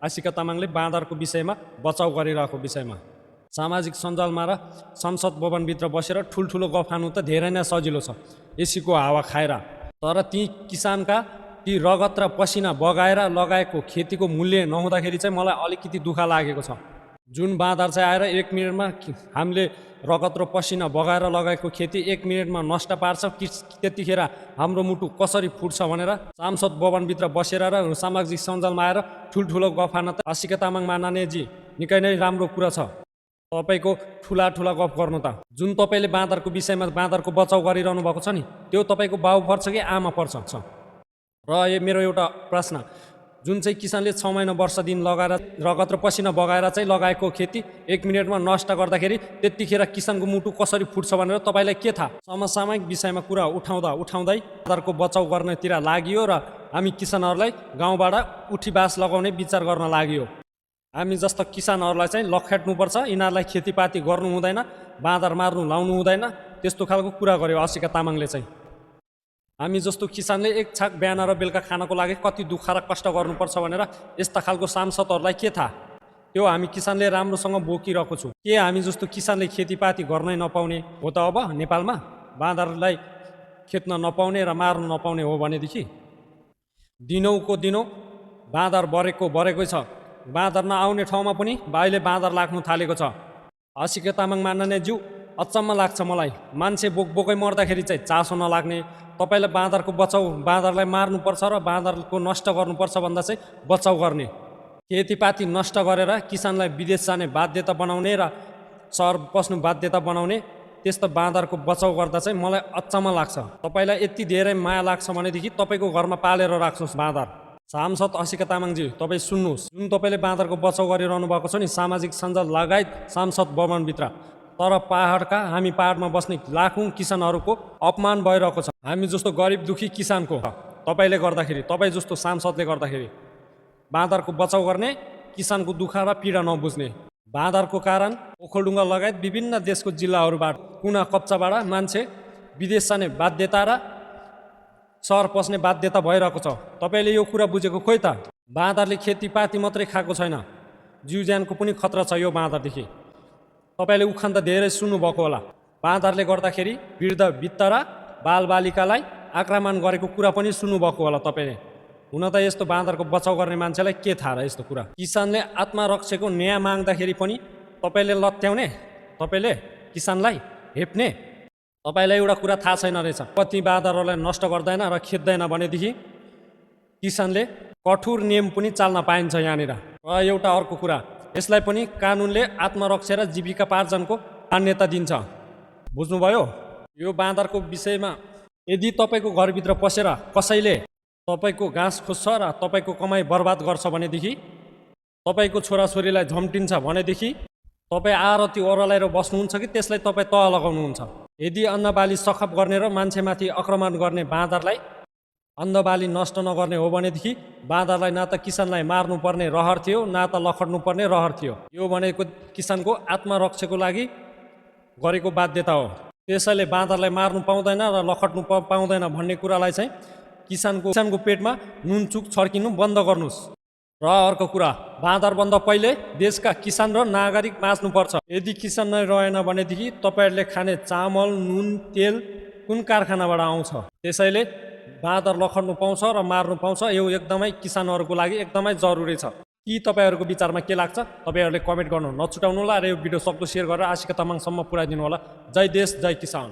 आशिका तामाङले बाँदरको विषयमा बचाउ गरिरहेको विषयमा सामाजिक सञ्जालमा र संसद भवनभित्र बसेर ठुल्ठुलो गफ हान्नु त धेरै नै सजिलो छ एसीको हावा खाएर। तर ती किसानका ती रगत र पसिना बगाएर लगाएको खेतीको मूल्य नहुँदाखेरि चाहिँ मलाई अलिकति दुःख लागेको छ। जुन बाँदर चाहिँ आएर 1 मिनटमा हामीले रगत र पसिना बगाएर लगाएको खेती 1 मिनटमा नष्ट पार्छ, त्यतिखेर हाम्रो मुटु कसरी फुट्छ भनेर सांसद भवनभित्र बसेर र सामाजिक सञ्जालमा आएर ठुल्ठुलो गफ हान्न त आशिका तामाङ माननीयजी निकै नै राम्रो कुरा छ। तपाईँको ठुला गफ गर्नु त जुन तपाईँले बाँदरको विषयमा बाँदरको बचाउ गरिरहनु भएको छ नि त्यो तपाईँको बाउ पर्छ कि आमा पर्छ। र मेरो एउटा प्रश्न, जुन चाहिँ किसानले 6 महिना वर्ष दिन लगाएर रगत र पसिना बगाएर चाहिँ लगाएको खेती 1 मिनटमा नष्ट गर्दाखेरि त्यतिखेर किसानको मुटु कसरी फुट्छ भनेर तपाईँलाई के थाहा? समसामयिक विषयमा कुरा उठाउँदै बाँदरको बचाउ गर्नेतिर लागियो र हामी किसानहरूलाई गाउँबाट उठीबास लगाउने विचार गर्न लाग्यो। हामी जस्ता किसानहरूलाई चाहिँ लखेट्नुपर्छ, यिनीहरूलाई खेतीपाती गर्नु हुँदैन, बाँदर मार्नु लाउनु हुँदैन, त्यस्तो खालको कुरा गर्यो आशिका तामाङले चाहिँ। हामी जस्तो किसानले एक छाक बिहान र बेलुका खानको लागि कति दुःख र कष्ट गर्नुपर्छ भनेर यस्ता खालको सांसदहरूलाई के थाहा? त्यो हामी किसानले राम्रोसँग बोकिरहेको छु। के हामी जस्तो किसानले खेतीपाती गर्नै नपाउने हो त अब नेपालमा? बाँदरलाई खेत्न नपाउने र मार्नु नपाउने हो भनेदेखि दिनौको दिनौँ बाँदर बढेकै छ। बाँदर नआउने ठाउँमा पनि अहिले बाँदर लाग्नु थालेको छ। आशिका तामाङ माननीयज्यू, अचम्म लाग्छ मलाई, मान्छे बोकै मर्दाखेरि चाहिँ चासो नलाग्ने, तपाईँले बाँदरको बचाउ, बाँदरलाई मार्नुपर्छ र बाँदरको नष्ट गर्नुपर्छ भन्दा चाहिँ बचाउ गर्ने, खेतीपाती नष्ट गरेर किसानलाई विदेश जाने बाध्यता बनाउने र सहर बस्नु बाध्यता बनाउने त्यस्तो बाँदरको बचाउ गर्दा चाहिँ मलाई अचम्म लाग्छ। तपाईँलाई यति धेरै माया लाग्छ भनेदेखि तपाईँको घरमा पालेर राख्नुहोस् बाँदर। सांसद आशिका तामाङजी, तपाईँ सुन्नुहोस्, जुन तपाईँले बाँदरको बचाउ गरिरहनु भएको छ नि सामाजिक सञ्जाल लगायत सांसद भवनभित्र, तर हामी पाहाडमा बस्ने लाखौँ किसानहरूको अपमान भइरहेको छ। हामी जस्तो गरिब दुखी किसानको तपाईँले गर्दाखेरि, तपाईँ जस्तो सांसदले गर्दाखेरि बाँदरको बचाउ गर्ने, किसानको दुःख र पीडा नबुझ्ने, बाँदरको कारण ओखलढुङ्गा लगायत विभिन्न देशको जिल्लाहरूबाट कुना कच्चाबाट मान्छे विदेश जाने बाध्यता र सहर पस्ने बाध्यता भइरहेको छ। तपाईँले यो कुरा बुझेको खोइ त? बाँदरले खेतीपाती मात्रै खाएको छैन, जीव ज्यानको पनि खतरा छ यो बाँदरदेखि। तपाईँले उखान त धेरै सुन्नुभएको होला, बाँदरले गर्दाखेरि वृद्ध बित्तरा बालबालिकालाई आक्रमण गरेको कुरा पनि सुन्नुभएको होला तपाईँले। हुन त यस्तो बाँदरको बचाउ गर्ने मान्छेलाई के थाहा र यस्तो कुरा? किसानले आत्मरक्षाको न्याय माग्दाखेरि पनि तपाईँले लत्याउने, तपाईँले किसानलाई हेप्ने, तपाईँलाई एउटा कुरा थाहा छैन रहेछ, कति बाँदरहरूलाई नष्ट गर्दैन र खेद्दैन भनेदेखि किसानले कठोर नियम पनि चाल्न पाइन्छ यहाँनिर। र एउटा अर्को कुरा, यसलाई पनि कानुनले आत्मरक्षा र जीविकापार्जनको मान्यता दिन्छ। बुझ्नुभयो? यो बाँदरको विषयमा यदि तपाईँको घरभित्र पसेर कसैले तपाईँको घाँस खोज्छ र तपाईँको कमाइ बर्बाद गर्छ भनेदेखि, तपाईँको छोराछोरीलाई झम्टिन्छ भनेदेखि तपाईँ आरती ओह्रालेर बस्नुहुन्छ कि त्यसलाई तपाईँ तह लगाउनुहुन्छ? यदि अन्नबाली सखप गर्ने र मान्छेमाथि आक्रमण गर्ने बाँदरलाई अन्नबाली नष्ट नगर्ने हो भनेदेखि बाँदरलाई न त किसानलाई मार्नुपर्ने रहर थियो, न त लखट्नुपर्ने रहर थियो। यो भनेको किसानको आत्मरक्षाको लागि गरेको बाध्यता हो। त्यसैले बाँदरलाई मार्नु पाउँदैन र लखट्नु पाउँदैन भन्ने कुरालाई चाहिँ किसानको पेटमा नुनचुक छर्किनु बन्द गर्नुहोस्। र अर्को कुरा, बाँदर बन्द पहिले देशका किसान र नागरिक बाँच्नुपर्छ। यदि किसान नै रहेन भनेदेखि तपाईँहरूले खाने चामल, नुन, तेल कुन कारखानाबाट आउँछ? त्यसैले बाँदर लखट्नु पाउँछ र मार्नु पाउँछ, यो एकदमै किसानहरूको लागि एकदमै जरुरी छ। कि तपाईँहरूको विचारमा के लाग्छ? तपाईँहरूले कमेन्ट गर्नु नछुटाउनु होला र यो भिडियो सक्दो सेयर गरेर आशिका तामाङसम्म पुर्याइदिनु होला। जय देश, जय किसान।